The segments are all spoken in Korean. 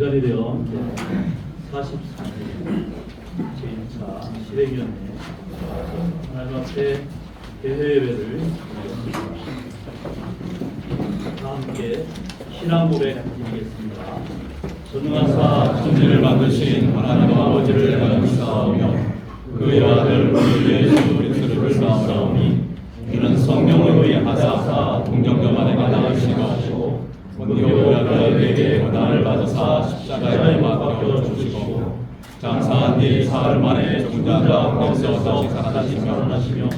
시간이 되어 44회 제1차 실행위원회 하나님 앞에 대회를 다 함께 신앙 고백 드리겠습니다. 전능하사 천지를 만드신 하나님 아버지를 내가 믿사오며 그의 아들 우리 예수 그리스도를 믿사오니 이는 성령을 의하사 동정녀만에 나가시고 본디오 빌라도에게 고난을 받으사 십자가에 못 박혀 죽으시고 장사한 뒤 사흘 만에 죽은 자 가운데서 다시 살아나시며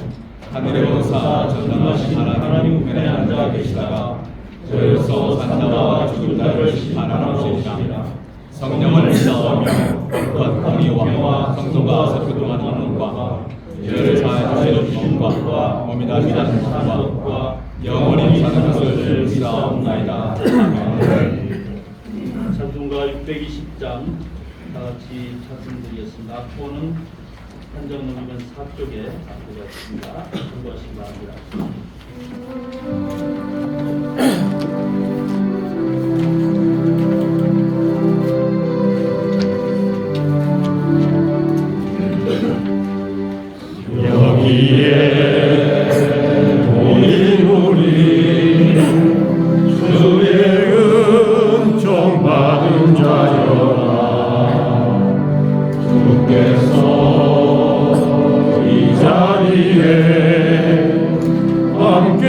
하늘에 오르사 전능하신 하나님 우편에 앉아 계시다가 저희로서 산 자와 죽은 자를 심판하시리라. 성령을 믿사오며 거룩한 공의와 성도가 교통하는 것과 죄를 사하여 주시는 것과 몸이 다시 사는 것과 영원히 사는 것을 믿사옵나이다. 아멘. 찬송가 620장 다같이 찬송드리겠습니다. 앞으로는 한정놈이면 4쪽에 앞으로 있습니다. 참고하시기 바랍니다. 여기에 모인 우리 주의 은총 받은 자여라. 주께서 이 자리에 함께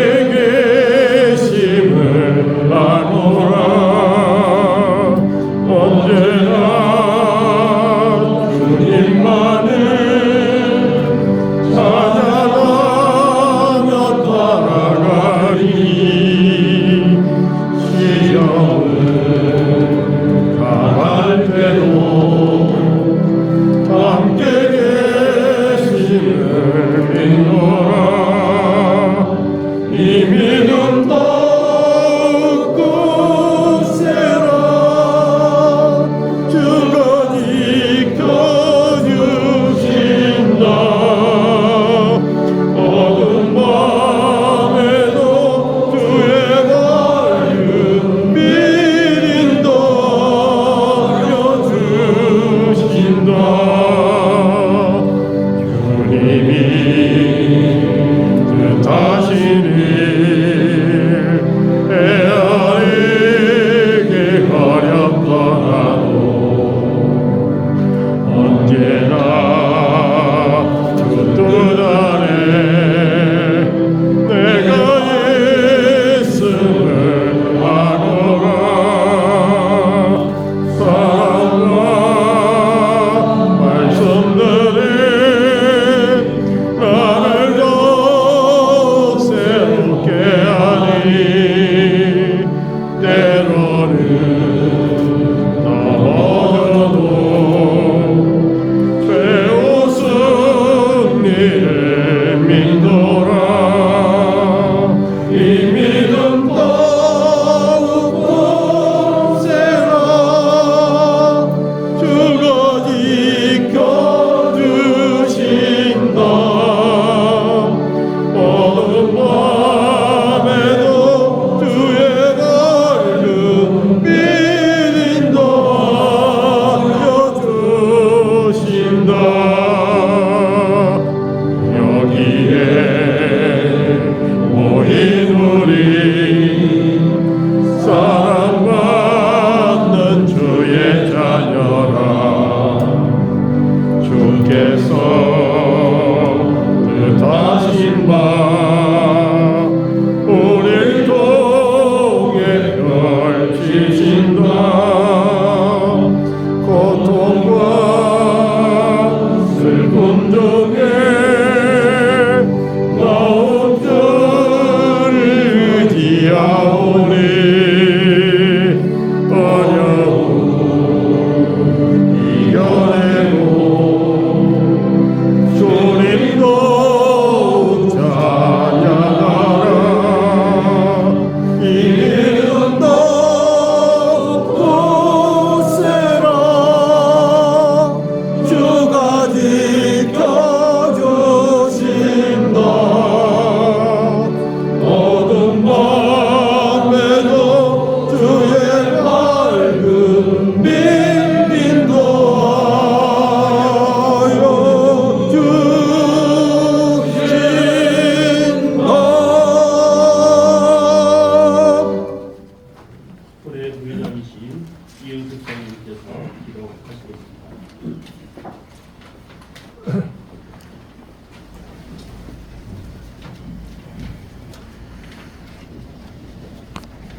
계심을 아노라. 언제나 주님만을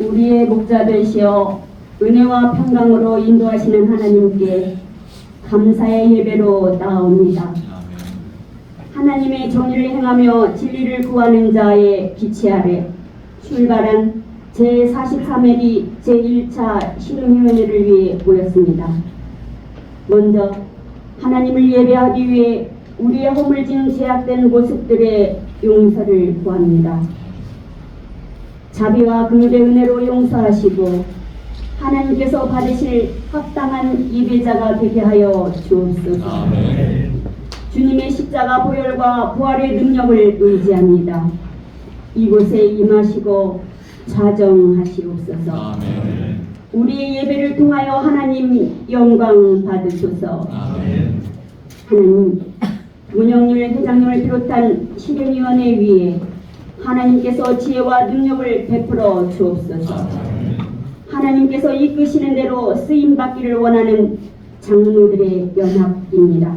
우리의 목자 되시어 은혜와 평강으로 인도하시는 하나님께 감사의 예배로 나옵니다. 하나님의 정의를 행하며 진리를 구하는 자의 기치 아래 출발한 제43회기 제1차 실행위원회를 위해 모였습니다. 먼저 하나님을 예배하기 위해 우리의 허물진 제약된 모습들의 용서를 구합니다. 자비와 긍휼의 은혜로 용서하시고 하나님께서 받으실 합당한 예배자가 되게 하여 주옵소서. 아멘. 주님의 십자가 보혈과 부활의 능력을 의지합니다. 이곳에 임하시고 좌정하시옵소서. 아멘. 우리의 예배를 통하여 하나님 영광 받으소서. 아멘. 하나님, 문영률 회장님을 비롯한 실행위원회 위에 하나님께서 지혜와 능력을 베풀어 주옵소서. 아멘. 하나님께서 이끄시는 대로 쓰임받기를 원하는 장로들의 연합입니다.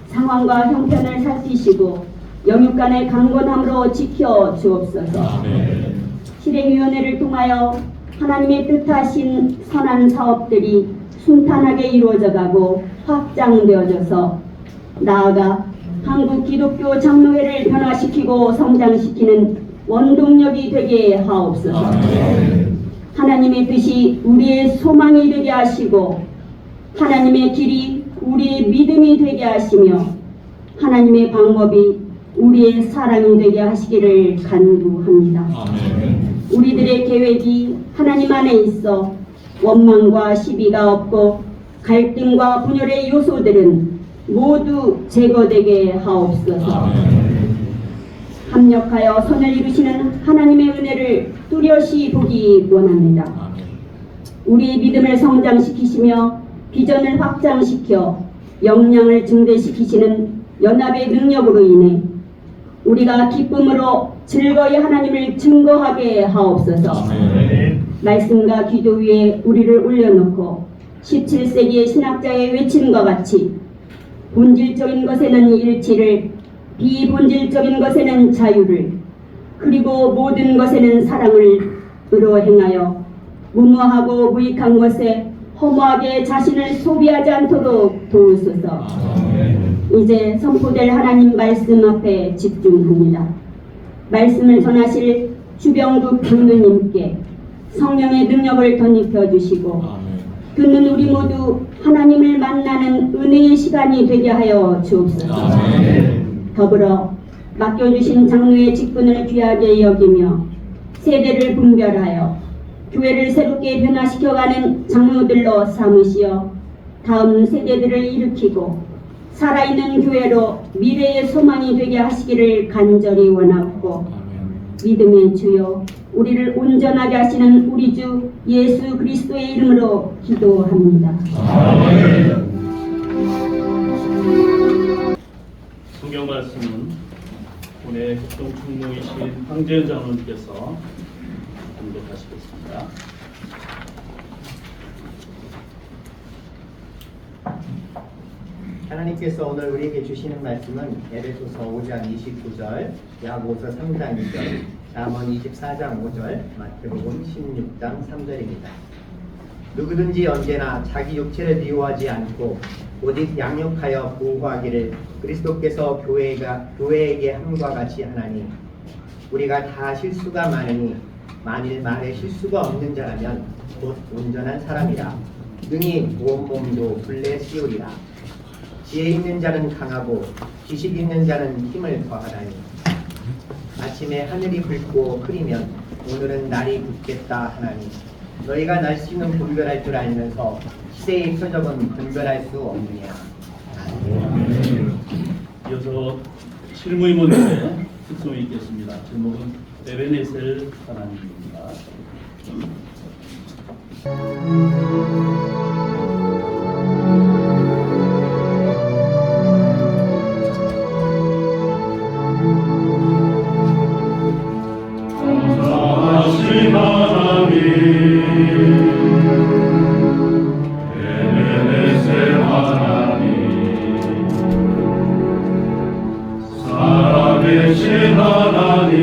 상황과 형편을 살피시고 영육간의 강건함으로 지켜 주옵소서. 아멘. 실행위원회를 통하여 하나님의 뜻하신 선한 사업들이 순탄하게 이루어져가고 확장되어져서 나아가 한국 기독교 장로회를 변화시키고 성장시키는 원동력이 되게 하옵소서. 아멘. 하나님의 뜻이 우리의 소망이 되게 하시고 하나님의 길이 우리의 믿음이 되게 하시며 하나님의 방법이 우리의 사랑이 되게 하시기를 간구합니다. 아멘. 우리들의 계획이 하나님 안에 있어 원망과 시비가 없고 갈등과 분열의 요소들은 모두 제거되게 하옵소서. 아멘. 합력하여 선을 이루시는 하나님의 은혜를 뚜렷이 보기 원합니다. 아멘. 우리의 믿음을 성장시키시며 비전을 확장시켜 역량을 증대시키시는 연합의 능력으로 인해 우리가 기쁨으로 즐거이 하나님을 증거하게 하옵소서. 아멘. 말씀과 기도 위에 우리를 올려놓고 17세기의 신학자의 외침과 같이 본질적인 것에는 일치를, 비본질적인 것에는 자유를, 그리고 모든 것에는 사랑을 으로 행하여 무모하고 무익한 것에 허무하게 자신을 소비하지 않도록 도우소서. 아멘. 이제 선포될 하나님 말씀 앞에 집중합니다. 말씀을 전하실 주병두 장로님께 성령의 능력을 덧입혀 주시고 아멘. 듣는 우리 모두 하나님을 만나는 은혜의 시간이 되게 하여 주옵소서. 아멘. 더불어 맡겨주신 장로의 직분을 귀하게 여기며 세대를 분별하여 교회를 새롭게 변화시켜가는 장로들로 삼으시어 다음 세대들을 일으키고 살아있는 교회로 미래의 소망이 되게 하시기를 간절히 원하고 아멘. 믿음의 주여 우리를 온전하게 하시는 우리 주 예수 그리스도의 이름으로 기도합니다. 아멘. 성경 말씀은 오늘 협동 총무이신 황재현 장로님께서 공독하시겠습니다. 하나님께서 오늘 우리에게 주시는 말씀은 에베소서 5장 29절, 야고보서 3장 2절, 잠언 24장 5절, 마태복음 16장 3절입니다. 누구든지 언제나 자기 육체를 미워하지 않고 오직 양육하여 보호하기를 그리스도께서 교회에게 함과 같이 하나니, 우리가 다 실수가 많으니 만일 말에 실수가 없는 자라면 곧 온전한 사람이라 능히 온 몸도 굴레 씌우리라. 지혜 있는 자는 강하고 지식 있는 자는 힘을 더하다니. 아침에 하늘이 붉고 흐리면 오늘은 날이 붓겠다 하나니, 너희가 날씨는 분별할 줄 알면서 시대의 표적은 분별할 수 없느냐. 이어서 실무임원들의 특송이 있겠습니다. 제목은 에베네셀 하나님입니다. 감사하신 하나님, 에베네셀 하나님, 살아계신 하나님,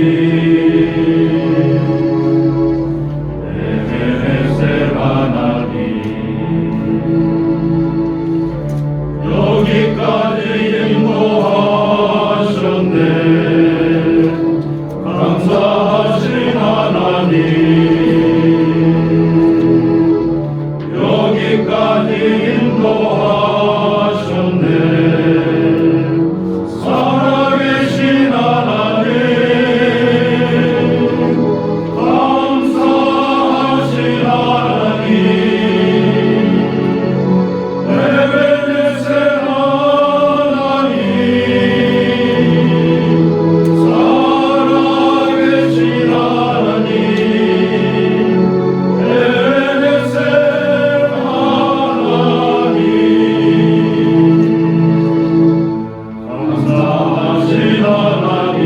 감사하신 하나님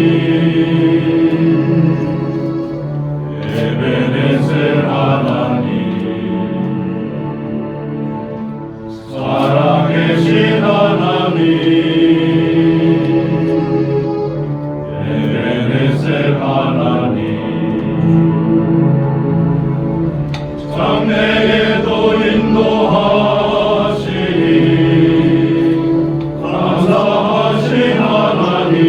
에베네셀 하나님 살아계신 하나님 에베네셀 하나님 장래에도 인도하시니 감사하신 하나님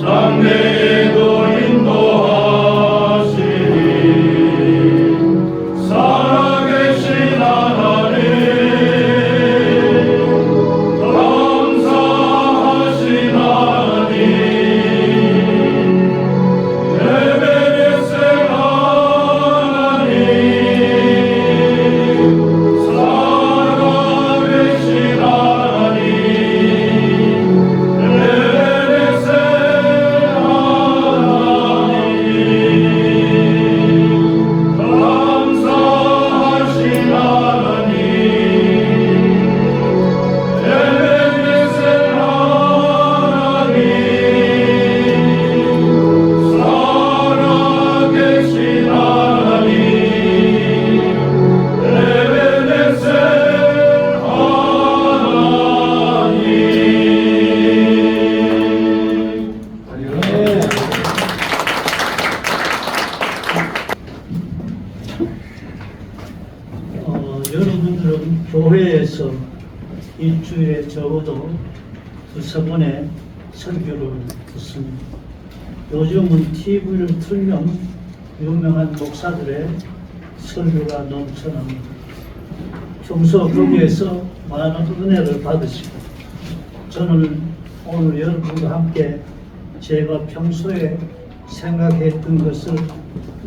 장래에도 인도하시니 살아계신 하나님 감사하신 하나님 에베네셀 하나님 살아계신 하나님 에베네셀 하나님 감사하신 하나님 에베네셀 하나님 살아계신 하나님 에베네셀 여러분들은 교회에서 일주일에 적어도 두세 번의 설교를 듣습니다. 요즘은 TV를 틀면 유명한 목사들의 설교가 넘쳐납니다. 평소 거기에서 많은 은혜를 받으시고 저는 오늘 여러분과 함께 제가 평소에 생각했던 것을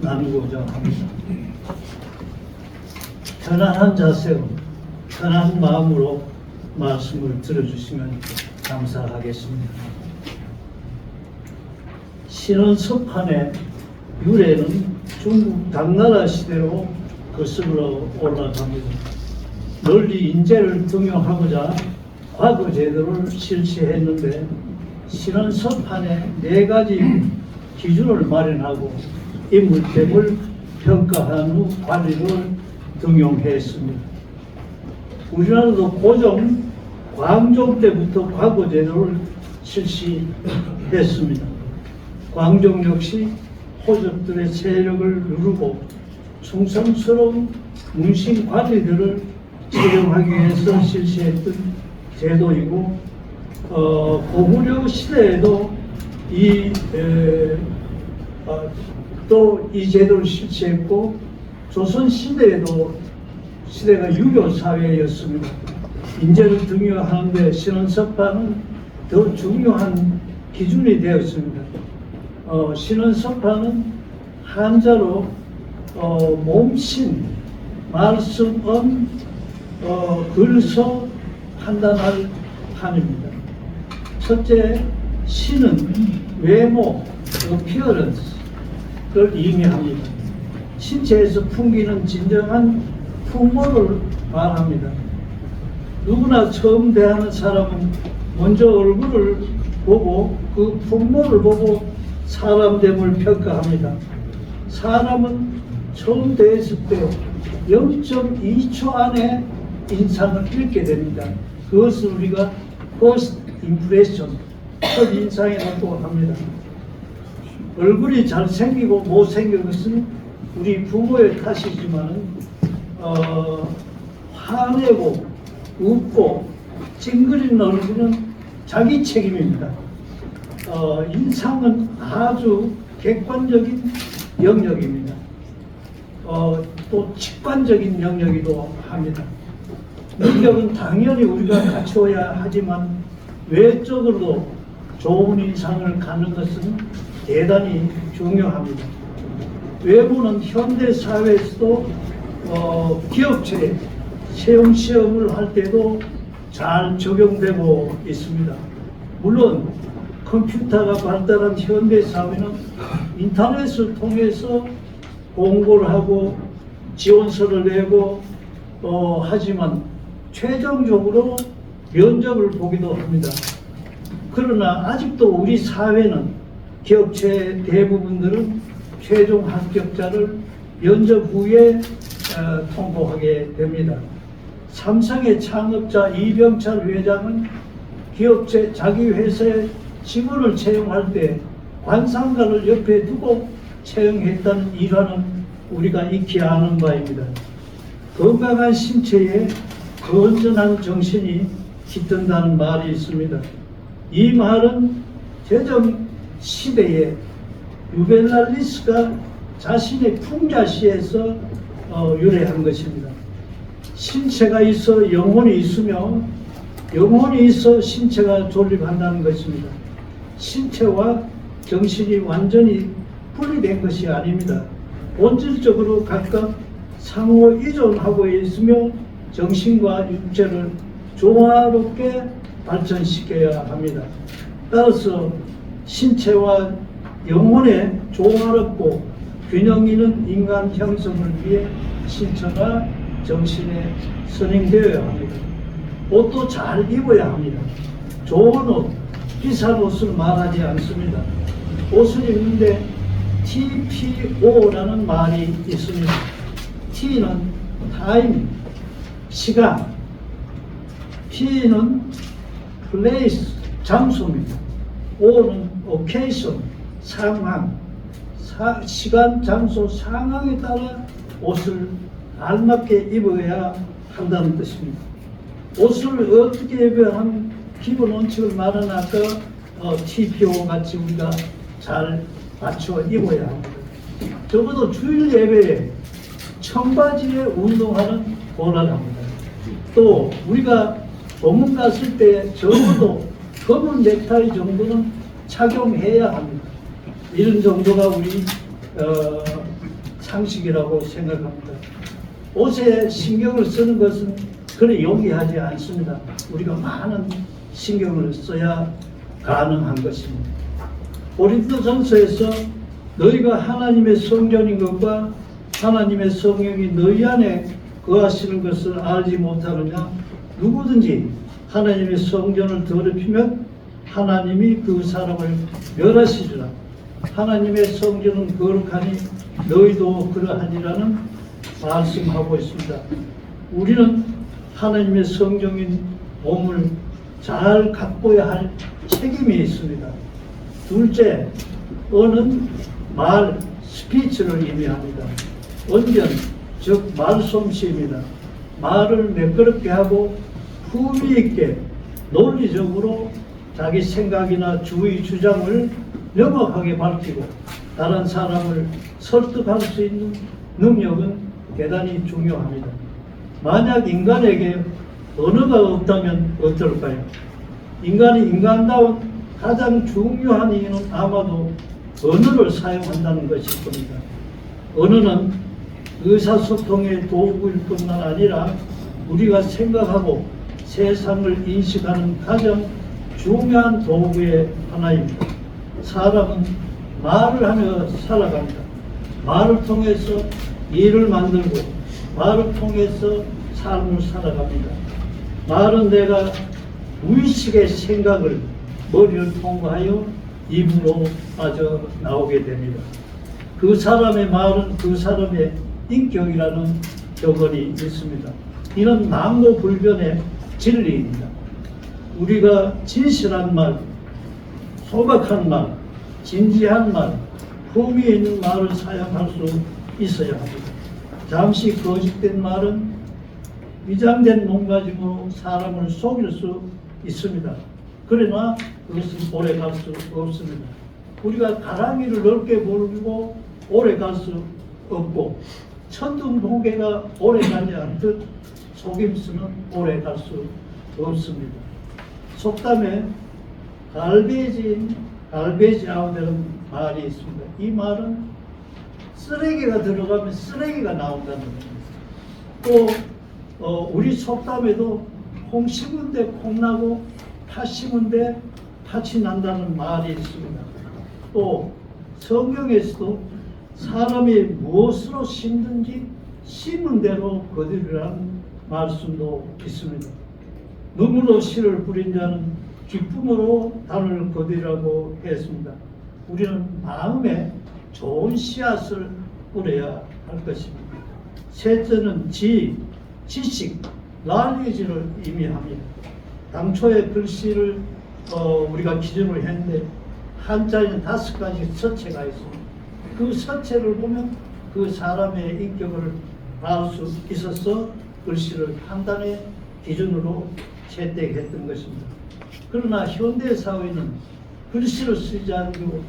나누고자 합니다. 편안한 자세로 편한 마음으로 말씀을 들어주시면 감사하겠습니다. 신원섭판의 유래는 중국 당나라 시대로 거슬러 올라갑니다. 널리 인재를 등용하고자 과거 제도를 실시했는데 신원섭판에 4가지 기준을 마련하고 인물됨을 평가한 후 관리를 등용했습니다. 우리나라도 고종, 광종 때부터 과거 제도를 실시했습니다. 광종 역시 호족들의 세력을 누르고 충성스러운 문신 관리들을 채용하기 위해서 실시했던 제도이고 고구려 시대에도 또 이 제도를 실시했고 조선 시대에도 시대가 유교 사회였습니다. 인재를 등용하는데 신원섭판은 더 중요한 기준이 되었습니다. 신원섭판은 한자로 몸신, 말씀은 글서 판단할 판입니다. 첫째, 신은 외모, appearance를 의미합니다. 신체에서 풍기는 진정한 풍모를 말합니다. 누구나 처음 대하는 사람은 먼저 얼굴을 보고 그 풍모를 보고 사람됨을 평가합니다. 사람은 처음 대했을 때 0.2초 안에 인상을 읽게 됩니다. 그것을 우리가 first impression, 첫 인상이라고 합니다. 얼굴이 잘생기고 못생긴 것은 우리 부모의 탓이지만은 화내고 웃고 찡그리는 얼굴은 자기 책임입니다. 인상은 아주 객관적인 영역입니다. 또 직관적인 영역이기도 합니다. 능력은 당연히 우리가 갖추어야 하지만 외적으로도 좋은 인상을 갖는 것은 대단히 중요합니다. 외모는 현대 사회에서도 기업체에 채용 시험을 할 때도 잘 적용되고 있습니다. 물론 컴퓨터가 발달한 현대 사회는 인터넷을 통해서 공고를 하고 지원서를 내고 하지만 최종적으로 면접을 보기도 합니다. 그러나 아직도 우리 사회는 기업체 대부분들은 최종 합격자를 면접 후에 통보하게 됩니다. 삼성의 창업자 이병철 회장은 기업체 자기 회사에 직원을 채용할 때 관상가를 옆에 두고 채용했다는 일화는 우리가 익히 아는 바입니다. 건강한 신체에 건전한 정신이 깃든다는 말이 있습니다. 이 말은 제정 시대에 유벨랄리스가 자신의 풍자시에서 유래한 것입니다. 신체가 있어 영혼이 있으며 영혼이 있어 신체가 존립한다는 것입니다. 신체와 정신이 완전히 분리된 것이 아닙니다. 본질적으로 각각 상호 이존하고 있으며 정신과 육체를 조화롭게 발전시켜야 합니다. 따라서 신체와 영혼의 조화롭고 균형 있는 인간 형성을 위해 신체가 정신에 선행되어야 합니다. 옷도 잘 입어야 합니다. 좋은 옷, 비싼 옷을 말하지 않습니다. 옷을 입는데 TPO라는 말이 있습니다. T는 타임, 시간, P는 place, 장소입니다. O는 occasion, 상황, 시간, 장소, 상황에 따라 옷을 알맞게 입어야 한다는 뜻입니다. 옷을 어떻게 입어야 하는 기본 원칙을 말은 아까 TPO 같이 우리가 잘 맞춰 입어야 합니다. 적어도 주일 예배에 청바지에 운동화는 곤란합니다. 또 우리가 법문 갔을 때 적어도 검은 넥타이 정도는 착용해야 합니다. 이런 정도가 우리 상식이라고 생각합니다. 옷에 신경을 쓰는 것은 그리 용이하지 않습니다. 우리가 많은 신경을 써야 가능한 것입니다. 고린도전서에서 너희가 하나님의 성전인 것과 하나님의 성령이 너희 안에 거하시는 것을 알지 못하느냐? 누구든지 하나님의 성전을 더럽히면 하나님이 그 사람을 멸하시리라. 하나님의 성전은 거룩하니 너희도 그러하니라는 말씀하고 있습니다. 우리는 하나님의 성경인 몸을 잘 가꿔야 할 책임이 있습니다. 둘째, 언은 말, 스피치를 의미합니다. 언변, 즉 말솜씨입니다. 말을 매끄럽게 하고 품위 있게 논리적으로 자기 생각이나 주의 주장을 명확하게 밝히고 다른 사람을 설득할 수 있는 능력은 대단히 중요합니다. 만약 인간에게 언어가 없다면 어떨까요? 인간이 인간다운 가장 중요한 이유는 아마도 언어를 사용한다는 것일 겁니다. 언어는 의사소통의 도구일 뿐만 아니라 우리가 생각하고 세상을 인식하는 가장 중요한 도구의 하나입니다. 사람은 말을 하며 살아갑니다. 말을 통해서 일을 만들고 말을 통해서 삶을 살아갑니다. 말은 내가 무의식의 생각을 머리를 통과하여 입으로 빠져나오게 됩니다. 그 사람의 말은 그 사람의 인격이라는 격언이 있습니다. 이는 망고불변의 진리입니다. 우리가 진실한 말, 소박한 말, 진지한 말, 품위 있는 말을 사용할 수 있어야 합니다. 잠시 거짓된 말은 위장된 몸가짐으로 사람을 속일 수 있습니다. 그러나 그것은 오래 갈 수 없습니다. 우리가 가랑이를 넓게 벌리고 오래 갈 수 없고 천둥번개가 오래 가지 않듯 속임수는 오래 갈 수 없습니다. 속담에 갈베지 아웃이라는 말이 있습니다. 이 말은 쓰레기가 들어가면 쓰레기가 나온다는 겁니다. 또 우리 속담에도 콩 심은 데 콩 나고 팥 심은 데 팥이 난다는 말이 있습니다. 또 성경에서도 사람이 무엇으로 심든지 심은 대로 거두리라는 말씀도 있습니다. 눈물로 씨를 뿌린 자는 기쁨으로 단을 거두리라고 했습니다. 우리는 마음에 좋은 씨앗을 뿌려야 할 것입니다. 셋째는 지식, knowledge를 의미합니다. 당초에 글씨를 우리가 기준으로 했는데 한자에는 5가지 서체가 있습니다. 그 서체를 보면 그 사람의 인격을 알 수 있어서 글씨를 판단의 기준으로 채택했던 것입니다. 그러나 현대 사회는 글씨를 쓰지 않고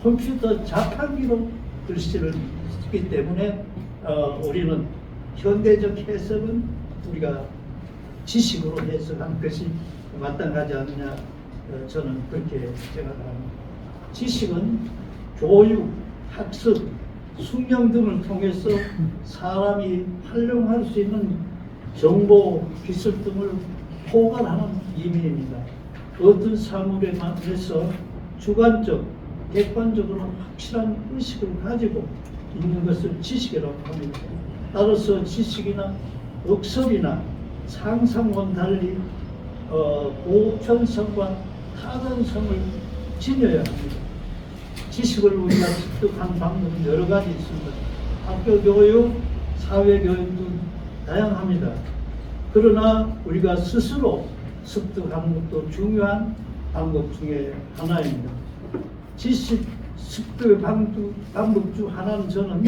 컴퓨터 자판기로 글씨를 쓰기 때문에 우리는 현대적 해석은 우리가 지식으로 해석한 것이 마땅하지 않느냐 저는 그렇게 생각합니다. 지식은 교육, 학습, 숙명 등을 통해서 사람이 활용할 수 있는 정보, 기술 등을 포괄하는 의미입니다. 어떤 사물에서 주관적, 객관적으로 확실한 의식을 가지고 있는 것을 지식이라고 합니다. 따라서 지식이나 억설이나 상상과는 달리 보편성과 타당성을 지녀야 합니다. 지식을 우리가 습득한 방법은 여러 가지 있습니다. 학교 교육, 사회 교육도 다양합니다. 그러나 우리가 스스로 습득하는 것도 중요한 방법 중에 하나입니다. 지식 습득의 방법 중 하나는 저는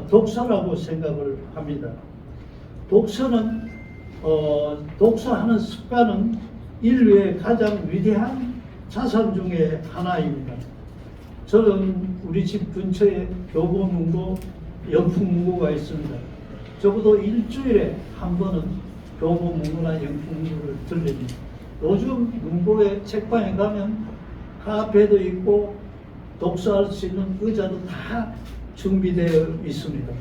독서라고 생각을 합니다. 독서하는 습관은 인류의 가장 위대한 자산 중에 하나입니다. 저는 우리 집 근처에 교보문고, 영풍문고가 있습니다. 적어도 일주일에 한 번은 교보문고나 영풍문고를 들립니다. 요즘 문고의 책방에 가면 카페도 있고 독서할 수 있는 의자도 다 준비되어 있습니다.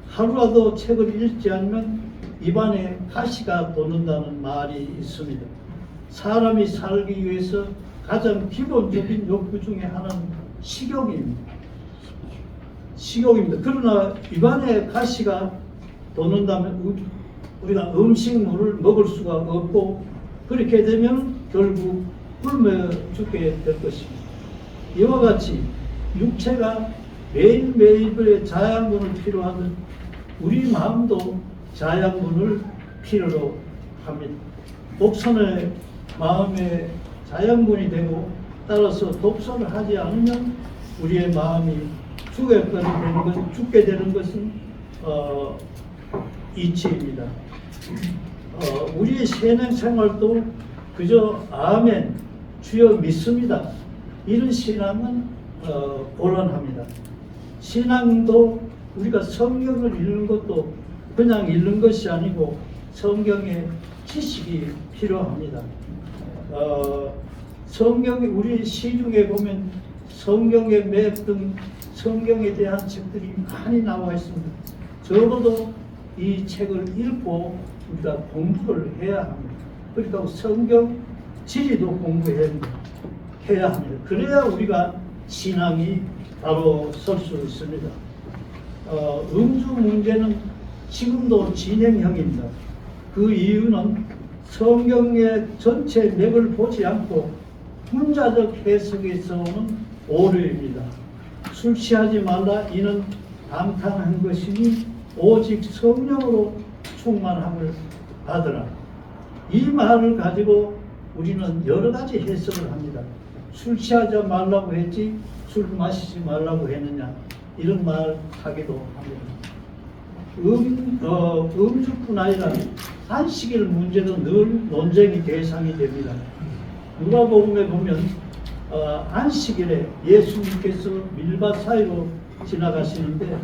하루라도 책을 읽지 않으면 입안에 가시가 돋는다는 말이 있습니다. 사람이 살기 위해서 가장 기본적인 욕구 중에 하나는 식욕입니다. 그러나 입안에 가시가 돋는다면 우리가 음식물을 먹을 수가 없고 그렇게 되면 결국 굶어 죽게 될 것입니다. 이와 같이 육체가 매일매일의 자양분을 필요하듯 우리 마음도 자양분을 필요로 합니다. 독서는 마음의 자양분이 되고 따라서 독서를 하지 않으면 우리의 마음이 죽게 되는 것은 이치입니다. 우리의 신앙생활도 그저 아멘, 주여 믿습니다. 이런 신앙은 곤란합니다. 신앙도 우리가 성경을 읽는 것도 그냥 읽는 것이 아니고 성경의 지식이 필요합니다. 성경이 우리 시중에 보면 성경의 맵 등 성경에 대한 책들이 많이 나와 있습니다. 적어도 이 책을 읽고 우리가 공부를 해야 합니다. 그러니까 성경 지리도 공부해야 합니다. 그래야 우리가 신앙이 바로 설 수 있습니다. 음주 문제는 지금도 진행형입니다. 그 이유는 성경의 전체 맥을 보지 않고 문자적 해석에서 오는 오류입니다. 술 취하지 말라 이는 감탄한 것이니 오직 성령으로 충만함을 받으라. 이 말을 가지고 우리는 여러 가지 해석을 합니다. 술 취하지 말라고 했지 술 마시지 말라고 했느냐 이런 말 하기도 합니다. 음주뿐 아니라 안식일 문제는 늘 논쟁의 대상이 됩니다. 누가복음에 보면 안식일에 예수님께서 밀밭 사이로 지나가시는데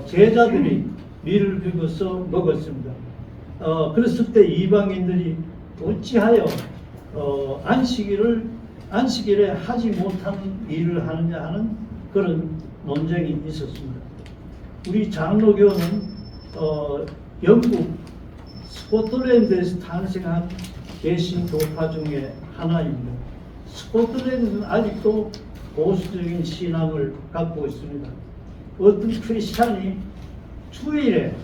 제자들이 밀을 긁어서 먹었습니다. 그랬을 때 이방인들이 어찌하여 안식일에 하지 못하는 일을 하느냐 하는 그런 논쟁이 있었습니다. 우리 장로교는 영국 스코틀랜드에서 탄생한 개신교파 중에 하나입니다. 스코틀랜드는 아직도 보수적인 신앙을 갖고 있습니다. 어떤 크리스찬이 주일에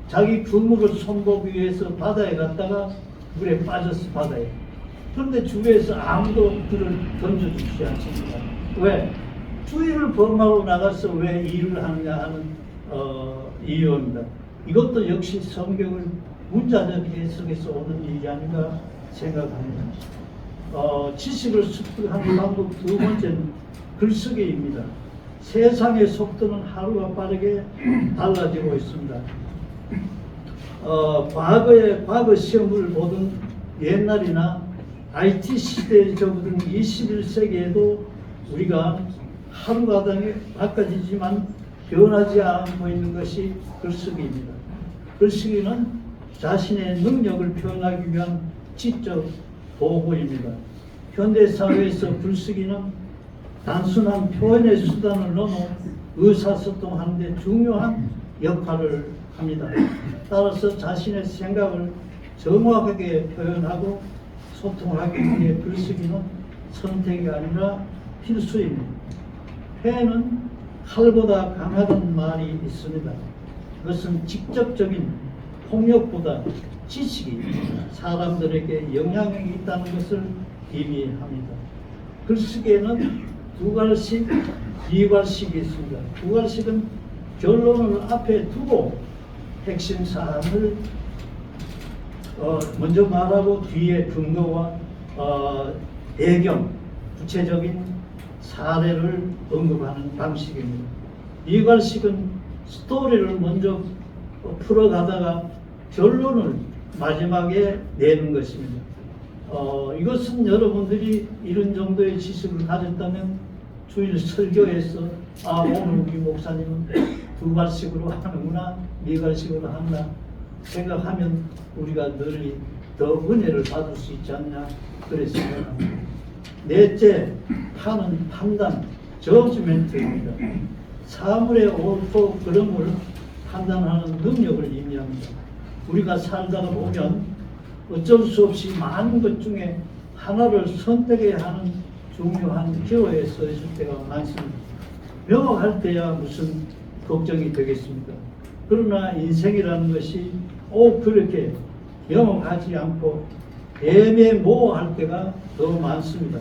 자기 규모를 손보기 위해서 바다에 갔다가 물에 빠져서 바다에. 그런데 주위에서 아무도 그를 던져주지 않습니다. 왜? 주의를 범하고 나가서 왜 일을 하느냐 하는 이유입니다. 이것도 역시 성경을 문자적 해석에서 오는 일이 아닌가 생각합니다. 지식을 습득하는 방법 두 번째는 글쓰기입니다. 세상의 속도는 하루가 빠르게 달라지고 있습니다. 과거 시험을 보던 옛날이나 IT 시대에 접어든 21세기에도 우리가 하루가 바꿔지지만 변하지 않고 있는 것이 글쓰기입니다. 글쓰기는 자신의 능력을 표현하기 위한 지적 도구입니다. 현대사회에서 글쓰기는 단순한 표현의 수단을 넘어 의사소통하는 데 중요한 역할을 합니다. 따라서 자신의 생각을 정확하게 표현하고 소통하기 위해 글쓰기는 선택이 아니라 필수입니다. 회는 칼보다 강하다는 말이 있습니다. 그것은 직접적인 폭력보다 지식이 사람들에게 영향력이 있다는 것을 의미합니다. 글쓰기에는 두 갈씩, 이갈식이 있습니다. 두 갈식은 결론을 앞에 두고 핵심 사항을 먼저 말하고 뒤에 근거와 배경, 구체적인 사례를 언급하는 방식입니다. 이갈식은 스토리를 먼저 풀어가다가 결론을 마지막에 내는 것입니다. 이것은 여러분들이 이런 정도의 지식을 가졌다면 주일 설교에서 오늘 우리 목사님은 두 갈식으로 하는구나, 네 갈식으로 한다 생각하면 우리가 늘 더 은혜를 받을 수 있지 않냐 그래 생각합니다. 넷째, 파는 판단, 저지멘트입니다. 사물의 옳고 그름을 판단하는 능력을 의미합니다. 우리가 살다가 보면 어쩔 수 없이 많은 것 중에 하나를 선택해야 하는 중요한 기로에 서 있을 때가 많습니다. 명확할 때야 무슨 걱정이 되겠습니까? 그러나 인생이라는 것이 그렇게 명확하지 않고 애매모호할 때가 더 많습니다.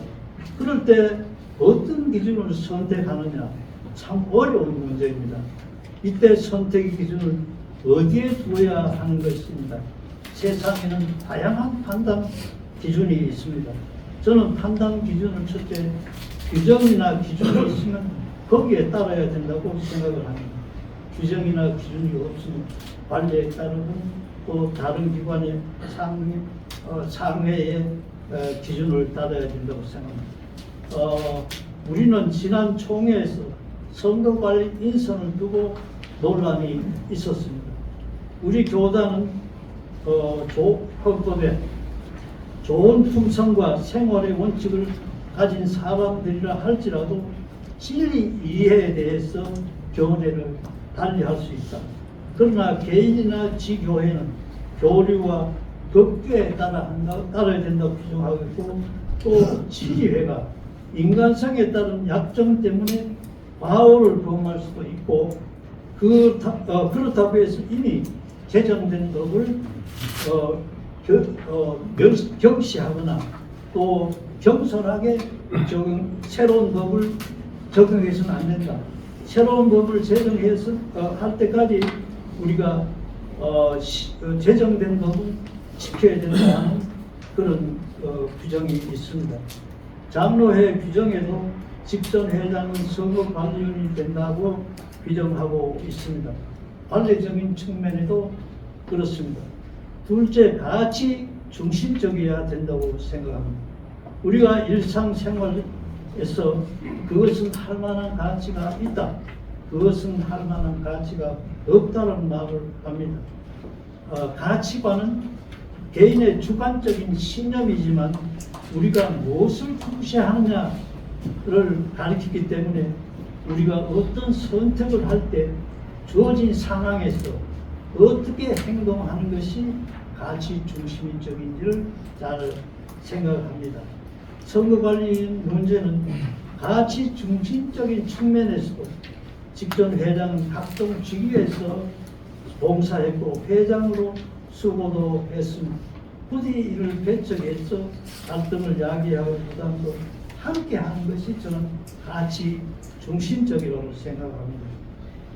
그럴 때 어떤 기준을 선택하느냐 참 어려운 문제입니다. 이때 선택의 기준을 어디에 두어야 하는 것입니다. 세상에는 다양한 판단 기준이 있습니다. 저는 판단 기준을 첫째 규정이나 기준이 있으면 거기에 따라야 된다고 생각을 합니다. 규정이나 기준이 없으면 관례에 따르고 또 다른 기관의 상회의 기준을 따라야 된다고 생각합니다. 우리는 지난 총회에서 선거관리 인선을 두고 논란이 있었습니다. 우리 교단은 헌법에 좋은 품성과 생활의 원칙을 가진 사람들이라 할지라도 진리 이해에 대해서 교례를 달리할 수 있다. 그러나 개인이나 지교회는 교리와 법규에 따라야 된다고 규정하고 있고 또 지지회가 인간성에 따른 약점 때문에 과오를 범할 수도 있고 그렇다고 해서 이미 제정된 법을 경시하거나 또 겸손하게 새로운 법을 적용해서는 안 된다. 새로운 법을 제정해서 할 때까지 우리가 제정된 법을 지켜야 된다는 그런 규정이 있습니다. 장로회 규정에도 직전 회장은 선거관리원이 된다고 규정하고 있습니다. 관례적인 측면에도 그렇습니다. 둘째, 가치 중심적이어야 된다고 생각합니다. 우리가 일상생활에서 그것은 할 만한 가치가 있다, 그것은 할 만한 가치가 없다는 말을 합니다. 가치관은 개인의 주관적인 신념이지만 우리가 무엇을 중시하느냐를 가리키기 때문에 우리가 어떤 선택을 할 때 주어진 상황에서 어떻게 행동하는 것이 가치 중심적인지를 잘 생각합니다. 선거관리 문제는 가치 중심적인 측면에서도 직전 회장은 각종 직위에서 봉사했고 회장으로 수고도 했습니다. 부디 이를 배척해서 갈등을 야기하고 부담도 함께 하는 것이 저는 가치 중심적이라고 생각합니다.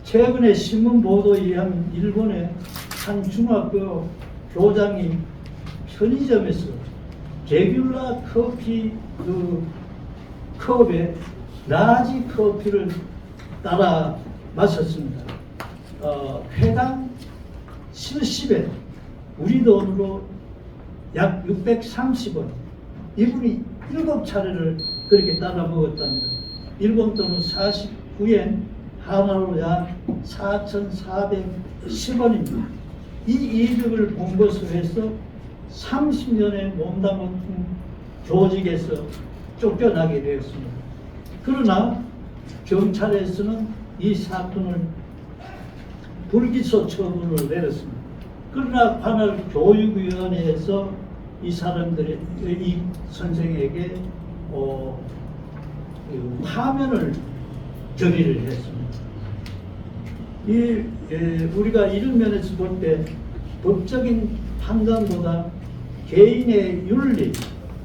최근에 신문 보도에 의하면 일본의 한 중학교 교장이 편의점에서 레귤라 커피 그 컵에 라지 커피를 따라 마셨습니다. 회당 70엔, 우리 돈으로 약 630원. 이분이 7차례를 그렇게 따라 먹었답니다. 일본 돈은 49엔, 하나로 약 4,410원입니다. 이 이득을 본 것으로 해서 30년의 몸담은 조직에서 쫓겨나게 되었습니다. 그러나 경찰에서는 이 사건을 불기소 처분을 내렸습니다. 그러나 관할 교육위원회에서 이 사람들의 이 선생에게 화면을 결의를 했습니다. 우리가 이런 면에서 볼 때 법적인 판단보다 개인의 윤리,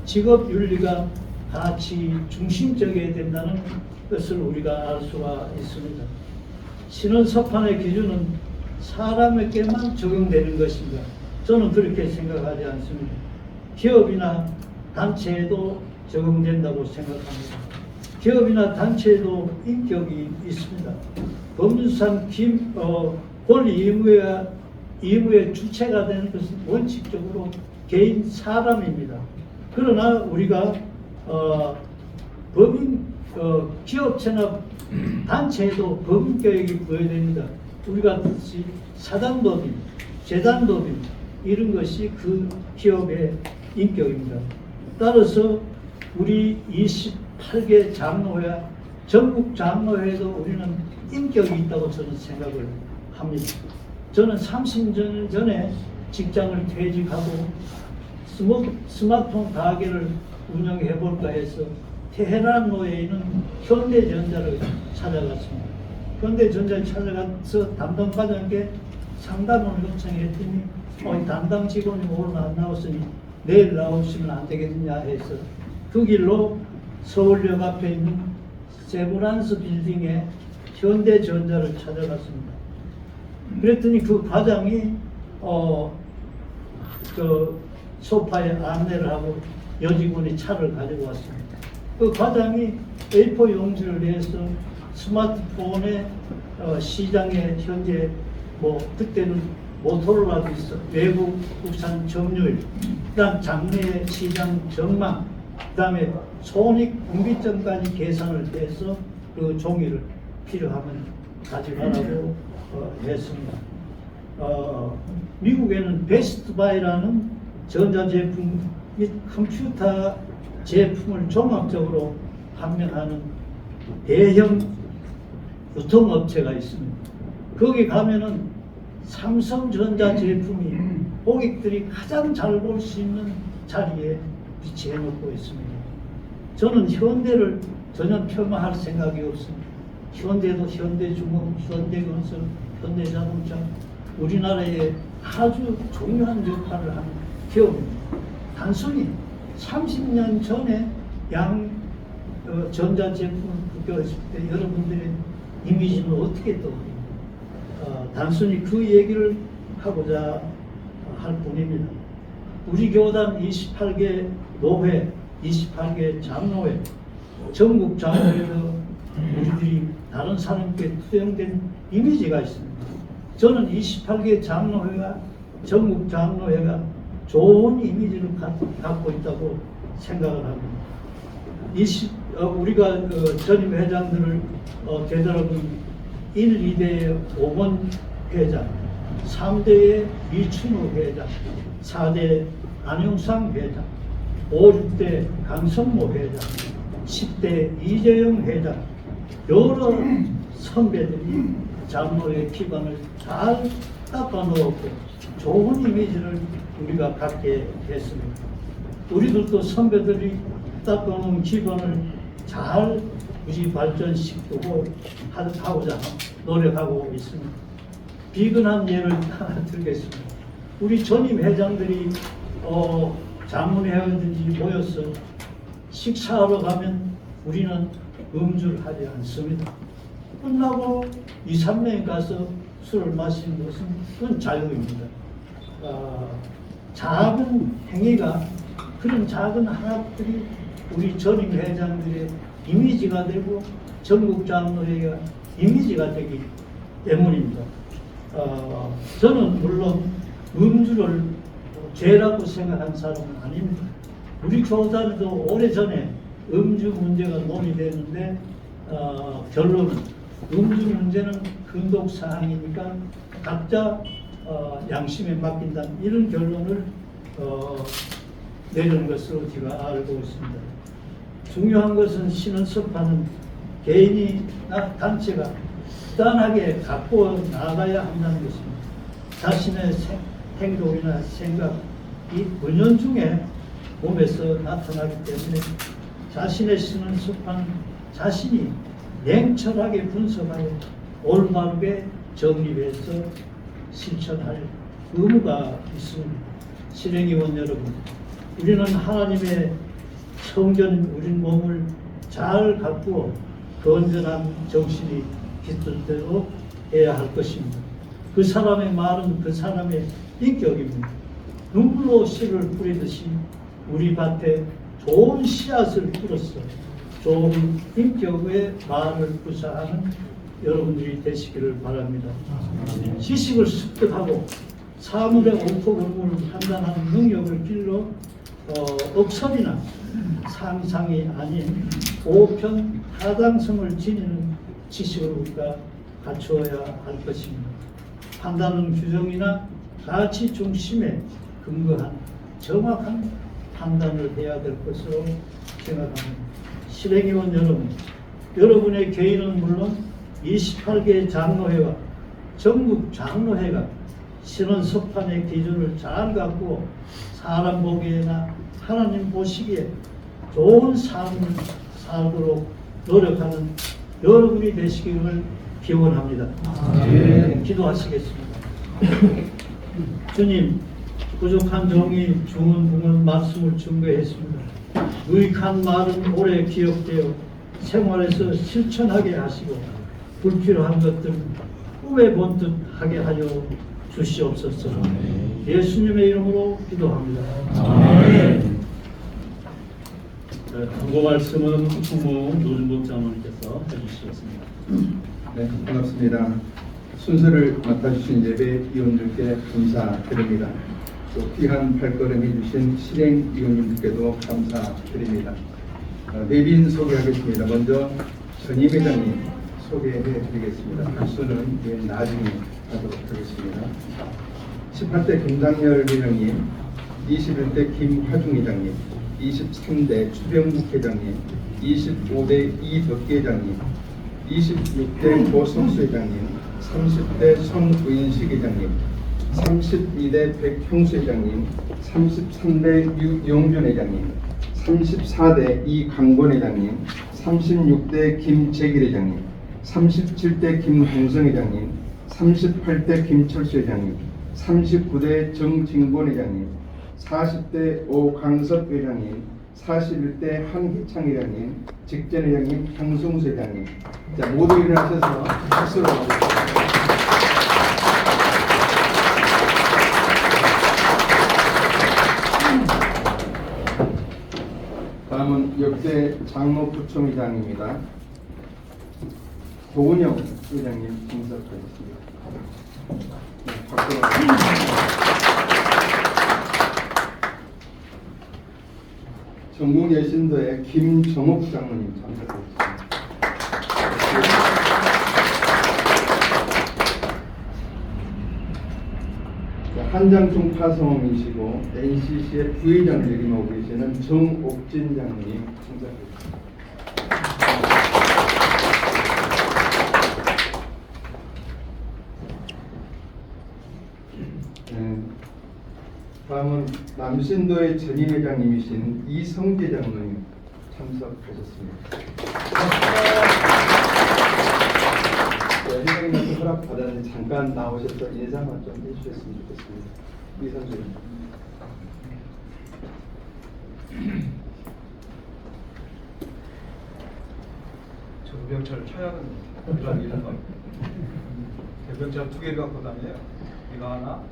직업 윤리가 가치 중심적이어야 된다는 것을 우리가 알 수가 있습니다. 신원서판의 기준은 사람에게만 적용되는 것인가? 저는 그렇게 생각하지 않습니다. 기업이나 단체에도 적용된다고 생각합니다. 기업이나 단체에도 인격이 있습니다. 법률상 권리 의무의 주체가 되는 것은 원칙적으로 개인 사람입니다. 그러나 우리가 기업체나 단체에도 법인교육이 부여야 됩니다. 우리가 듣지 사단법인, 재단법인 이런 것이 그 기업의 인격입니다. 따라서 우리 28개 장로회, 전국 장로회에도 우리는 인격이 있다고 저는 생각을 합니다. 저는 30년 전에 직장을 퇴직하고 스마트폰 가게를 운영해 볼까 해서 테헤란로에 있는 현대전자를 찾아갔습니다. 현대전자를 찾아가서 담당 과장께 상담을 요청했더니 담당 직원이 오늘 안 나왔으니 내일 나오시면 안 되겠느냐 해서 그 길로 서울역 앞에 있는 세브란스 빌딩에 현대전자를 찾아갔습니다. 그랬더니 그 과장이 소파에 안내를 하고 여직원이 차를 가지고 왔습니다. 그 과장이 A4 용지를 내서 스마트폰의 시장에 현재 그때는 모토로라도 있어 외국 국산 점유율, 그다음 장래 시장 전망, 그다음에 손익 분기점까지 계산을 해서 그 종이를 필요하면 가져가라고 했습니다. 미국에는 베스트바이라는 전자제품 및 컴퓨터 제품을 종합적으로 판매하는 대형 유통업체가 있습니다. 거기 가면은 삼성전자 제품이 고객들이 가장 잘 볼 수 있는 자리에 위치해 놓고 있습니다. 저는 현대를 전혀 폄하할 생각이 없습니다. 현대도 현대중공, 현대건설, 현대자동차 우리나라에 아주 중요한 역할을 하는 기업입니다. 단순히 30년 전에 전자제품을 구경했을 때 여러분들의 이미지는 어떻게 떠오릅니까? 단순히 그 얘기를 하고자 할 뿐입니다. 우리 교단 28개 노회, 28개 장로회, 전국 장로회에서 우리들이 다른 사람께 투영된 이미지가 있습니다. 저는 28개 장로회가, 전국 장로회가 좋은 이미지를 갖고 있다고 생각을 합니다. 우리가 전임 회장들을 되돌아보면 1, 2대의 5번 회장, 3대의 이춘우 회장, 4대 안용상 회장, 5, 6대 강성모 회장, 10대 이재용 회장, 여러 선배들이 장로의 기반을 잘 닦아놓았고 좋은 이미지를 우리가 갖게 됐습니다. 우리들도 선배들이 닦아놓은 기반을 잘 우리 발전시키고 하고자 노력하고 있습니다. 비근한 예를 하나 들겠습니다. 우리 전임 회장들이 자문회원들이 모여서 식사하러 가면 우리는 음주를 하지 않습니다. 끝나고 2, 3명이 가서 술을 마시는 것은 그건 자유입니다. 작은 행위가 그런 작은 하나들이 우리 전임 회장들의 이미지가 되고 전국 장로회가 이미지가 되기 때문입니다. 저는 물론 음주를 죄라고 생각하는 사람은 아닙니다. 우리 교단에도 오래전에 음주 문제가 논의됐는데 결론은 음주 문제는 금독 사항이니까 각자 양심에 맡긴다 이런 결론을 내리는 것으로 제가 알고 있습니다. 중요한 것은 신원섭하는 개인이나 단체가 부단하게 갖고 나가야 한다는 것입니다. 자신의 행동이나 생각이 은연중에 몸에서 나타나기 때문에 자신의 신원섭한 자신이 냉철하게 분석하여 올바르게 정립해서 실천할 의무가 있습니다. 실행위원 여러분, 우리는 하나님의 성전 우리 몸을 잘 가꾸어 건전한 정신이 깃들 대로 해야 할 것입니다. 그 사람의 말은 그 사람의 인격입니다. 눈물로 씨를 뿌리듯이 우리 밭에 좋은 씨앗을 뿌렸어 좋은 인격의 말을 구사하는 여러분들이 되시기를 바랍니다. 지식을 습득하고 사물의 옳고 그름을 판단하는 능력을 길러 억설이나 상상이 아닌 보편타당성을 지니는 지식을 우리가 갖추어야 할 것입니다. 판단은 규정이나 가치 중심에 근거한 정확한 판단을 해야 될 것으로 생각합니다. 실행위원 여러분, 여러분의 개인은 물론 28개 장로회와 전국 장로회가 신원섭판의 기준을 잘 갖고 사람 보기에나 하나님 보시기에 좋은 삶을 살도록 노력하는 여러분이 되시기를 기원합니다. 기도하시겠습니다. 주님, 부족한 종이 중언부언 말씀을 증거했습니다. 유익한 말은 오래 기억되어 생활에서 실천하게 하시고 불필요한 것들 꿈에 본듯 하게 하여 주시옵소서. 예수님의 이름으로 기도합니다. 광고 말씀은 총무 노준복 장로님께서 해주시겠습니다. 네, 반갑습니다. 순서를 맡아주신 예배위원들께 감사드립니다. 또 귀한 발걸음 해주신 실행위원님들께도 감사드립니다. 내빈 소개하겠습니다. 먼저 전임 회장님 소개해드리겠습니다. 박수는 나중에 하도록 하겠습니다. 18대 김당열 회장님, 21대 김화중 회장님, 23대 추병국 회장님, 25대 이덕기 회장님, 26대 고성수 회장님, 30대 손의식 회장님, 32대 백형수 회장님, 33대 유용준 회장님, 34대 이강권 회장님, 36대 김재길 회장님, 37대 김홍성 회장님, 38대 김철수 회장님, 39대 정진권 회장님, 40대 오강섭 회장님, 41대 한희창 회장님, 직전 회장님 황성수 회장님. 자, 모두 일어나셔서 박수로 하겠습니다. 다음은 역대 장로 부총회장입니다. 고은영 회장님 인사드리겠습니다. 박수로. 전국예신도의 김정옥 장로님 참석하겠습니다. 한장중 파송이시고 NCC의 부회장을 역임하고 계시는 정옥진 장로님 참석하겠습니다. 다음은 남신도의 전임 회장님이신 이성재 장로님 참석하셨습니다. 회장님한테 허락 받았는데 잠깐 나오셔서 인사만 좀 해주셨으면 좋겠습니다. 이성재. 저도 병차를 쳐야 됩니다. 이런 거. 병차 2개 갖고 다녀요. 이거 하나,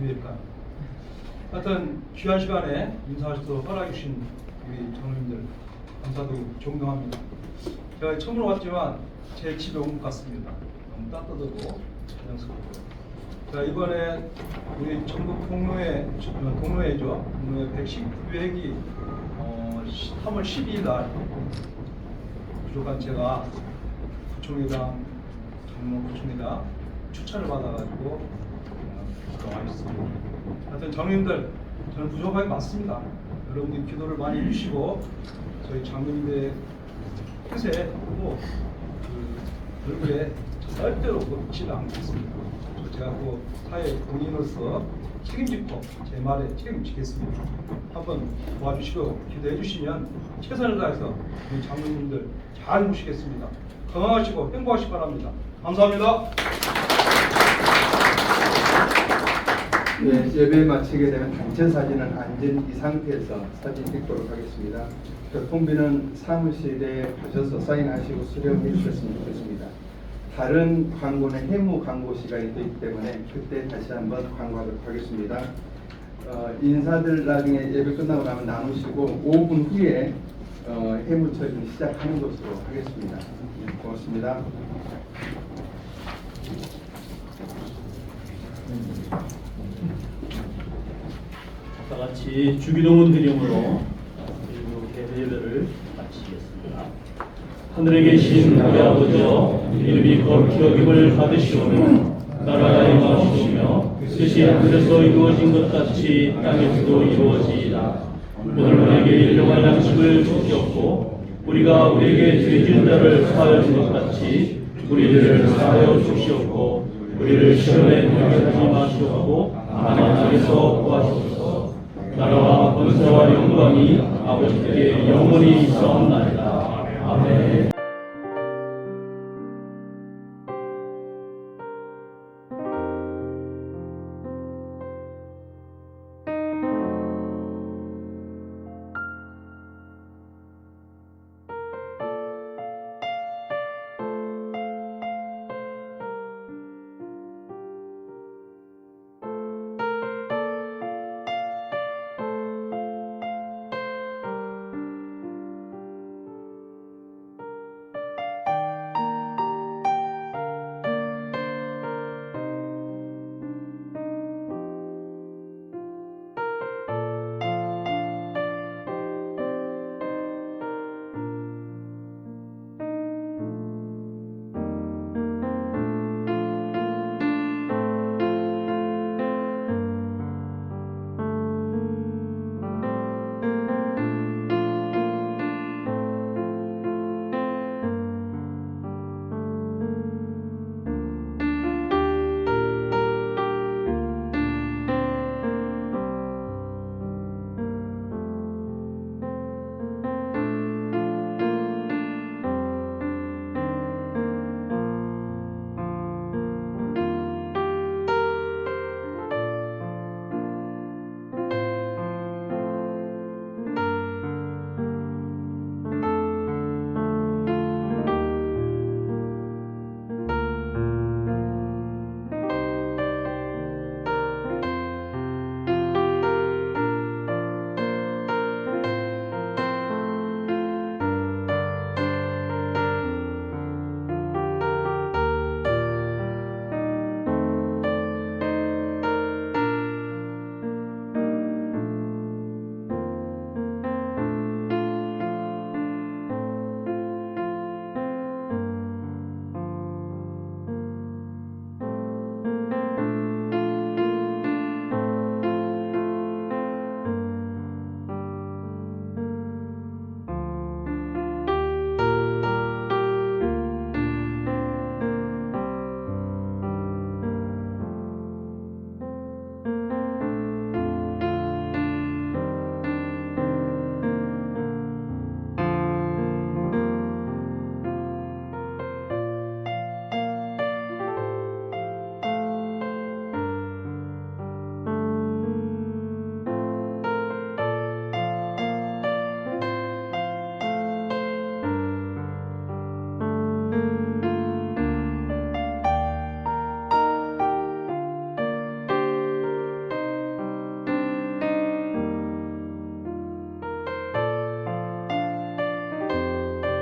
위에 거. 하여튼 귀한 시간에 인사하셔서 허락해 주신 우리 장로님들 감사드리고 존경합니다. 제가 처음으로 왔지만 제 집에 온 것 같습니다. 너무 따뜻하고 자연스럽고. 자, 이번에 우리 전국 동로회죠. 동로회 119회기 3월 12일 날 부족한 제가 부총회장, 장로 부총회장 추천을 받아가지고 나와 있습니다. 하여튼 장로님들 저는 부족한 게 많습니다. 여러분들이 기도를 많이 해주시고 저희 장로님들 뜻에 뭐 얼굴에 절대로 묻지를 않겠습니다. 제가 그 사회 공인으로서 책임지고 제 말에 책임지겠습니다. 한번 도와주시고 기도해 주시면 최선을 다해서 우리 장로님들 잘 모시겠습니다. 건강하시고 행복하시기 바랍니다. 감사합니다. 네, 예배 마치게 되면 단체 사진은 앉은 이 상태에서 사진 찍도록 하겠습니다. 교통비는 사무실에 가셔서 사인하시고 수령해 주셨으면 좋겠습니다. 다른 광고는 해무 광고 시간이 또 있기 때문에 그때 다시 한번 광고하도록 하겠습니다. 인사들 나중에 예배 끝나고 나면 나누시고 5분 후에 해무 처리를 시작하는 것으로 하겠습니다. 네, 고맙습니다. 다 같이 주기도문 드림으로 예배를 마치겠습니다. 하늘에 계신 우리 아버지여, 이름이 거룩히 여김을 받으시오며 나라가 임하시오며 뜻이 하늘에서 이루어진 것 같이 땅에서도 이루어지이다. 오늘 우리에게 일용할 양식을 주시옵고 우리가 우리에게 죄 지은 자를 사하여 준 것 같이 우리를 사하여 주시옵고 우리를 시험에 들게 하지 마시옵고 만왕에서 구하시옵소서. 나라와 권세와 영광이 아버지께 영원히 있사옵나이다. 아멘.